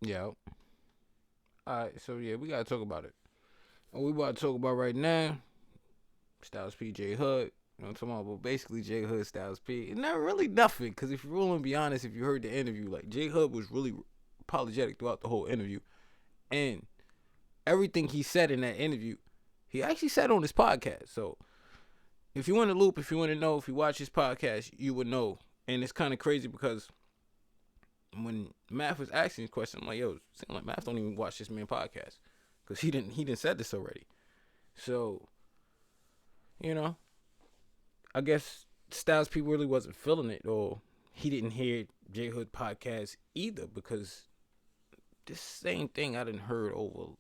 Yeah. Alright, so yeah, we gotta talk about it. And we about to talk about right now, Styles P, J Hood. You know what I'm talking about? But basically, J Hood, Styles P. And not really nothing, because if you really want to be honest, if you heard the interview, like, J Hood was really apologetic throughout the whole interview. And everything he said in that interview, he actually said on his podcast. So if you want to loop, if you want to know, if you watch his podcast, you would know. And it's kind of crazy because when Math was asking this question, I'm like, yo, it seems like Math don't even watch this man podcast because he didn't said this already. So you know, I guess Styles P really wasn't feeling it, or he didn't hear J Hood podcast either because this same thing I done heard over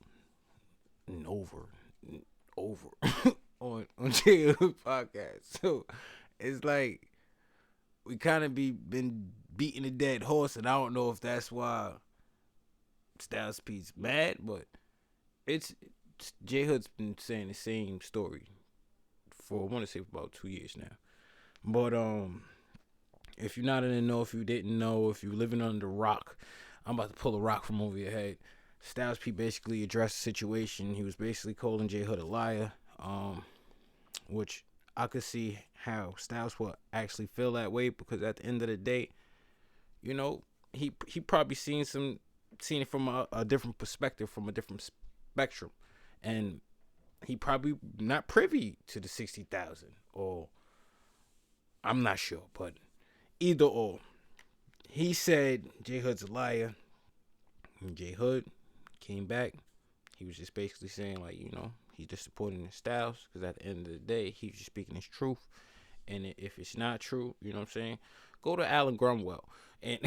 and over and over on J Hood podcast. So it's like we kind of been beating a dead horse, and I don't know if that's why Styles P's mad, but it's J Hood's been saying the same story for I want to say for about 2 years now. But if you're not in the know, if you didn't know, if you're living under a rock, I'm about to pull a rock from over your head. Styles P basically addressed the situation. He was basically calling J Hood a liar, which I could see how Styles will actually feel that way because at the end of the day, you know, he probably seen it from a different perspective, from a different spectrum, and he probably not privy to the 60,000, or I'm not sure, but either or. He said J Hood's a liar. And J Hood came back. He was just basically saying, like, he's just supporting his styles because at the end of the day, he's just speaking his truth. And if it's not true, you know what I'm saying? Go to Alan Grumwell. And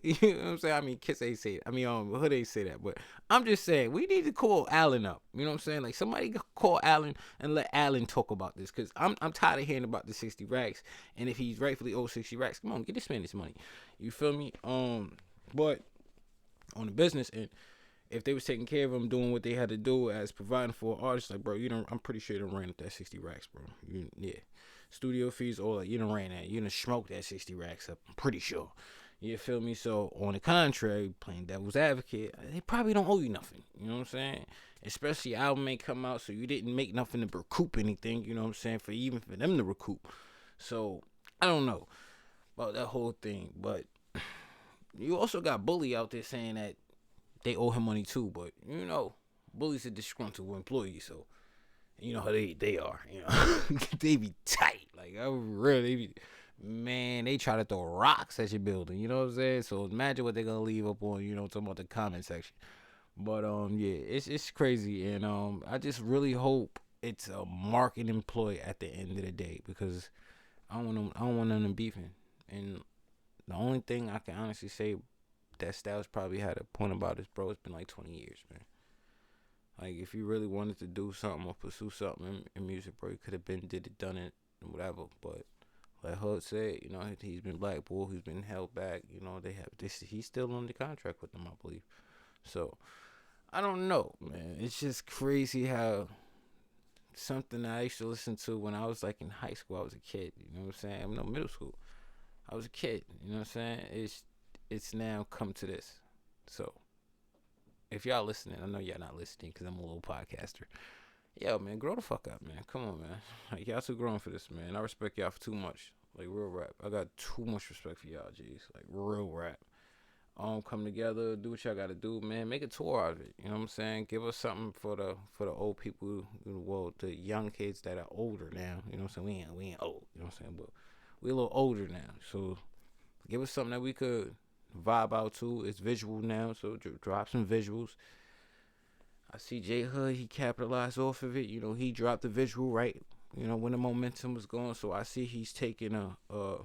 you know what I'm saying? I mean, Kiss ain't say that. I mean, Hood ain't say that. But I'm just saying, we need to call Alan up. You know what I'm saying? Like, somebody call Alan and let Alan talk about this. Because I'm tired of hearing about the 60 racks. And if he's rightfully owed 60 racks, come on, get this man his money. You feel me? But on the business end, if they was taking care of him, doing what they had to do as providing for artists, like, bro, I'm pretty sure you done ran up that 60 racks, bro. Yeah. Studio fees, all that, you done ran that. You done smoked that 60 racks up, I'm pretty sure. You feel me? So, on the contrary, playing devil's advocate, they probably don't owe you nothing. You know what I'm saying? Especially your album ain't come out, so you didn't make nothing to recoup anything, you know what I'm saying, even for them to recoup. So, I don't know about that whole thing, but you also got Bully out there saying that they owe him money too, but Bully's a disgruntled employee, so you know how they are, they be tight, like I really be, man, they try to throw rocks at your building, you know what I'm saying? So imagine what they're gonna leave up on, talking about the comment section. But yeah, it's crazy, and I just really hope it's a marketing ploy at the end of the day because I don't want them beefing, and the only thing I can honestly say that Styles probably had a point about this, bro. It's been like 20 years, man. Like, if you really wanted to do something or pursue something in music, bro, you could have done it, whatever. But like Hood said, he's been blackballed, he's been held back. They have this. He's still under contract with them, I believe. So I don't know, man. It's just crazy how something I used to listen to when I was like in high school. I was a kid. You know what I'm saying? No, middle school. I was a kid. You know what I'm saying? It's now come to this. So if y'all listening, I know y'all not listening because I'm a little podcaster. Yo, man, grow the fuck up, man. Come on, man. Like, y'all too grown for this, man. I respect y'all for too much. Like, real rap. I got too much respect for y'all, G's. Like, real rap. Come together, do what y'all gotta do, man. Make a tour out of it. You know what I'm saying? Give us something for the old people, well, the young kids that are older now. You know what I'm saying? We ain't old. You know what I'm saying? But we a little older now, so give us something that we could vibe out to. It's visual now, so drop some visuals. I see J Hood, he capitalized off of it. He dropped the visual right, when the momentum was going. So I see he's taking the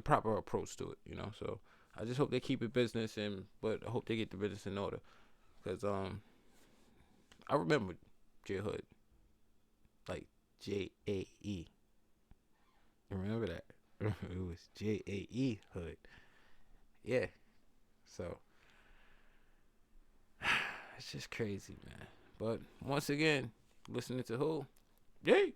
proper approach to it. So I just hope they keep it business, but I hope they get the business in order. Cause I remember J Hood, like JAE. Remember that? It was JAE Hood. Yeah. So it's just crazy, man. But once again, listening to who? Yay!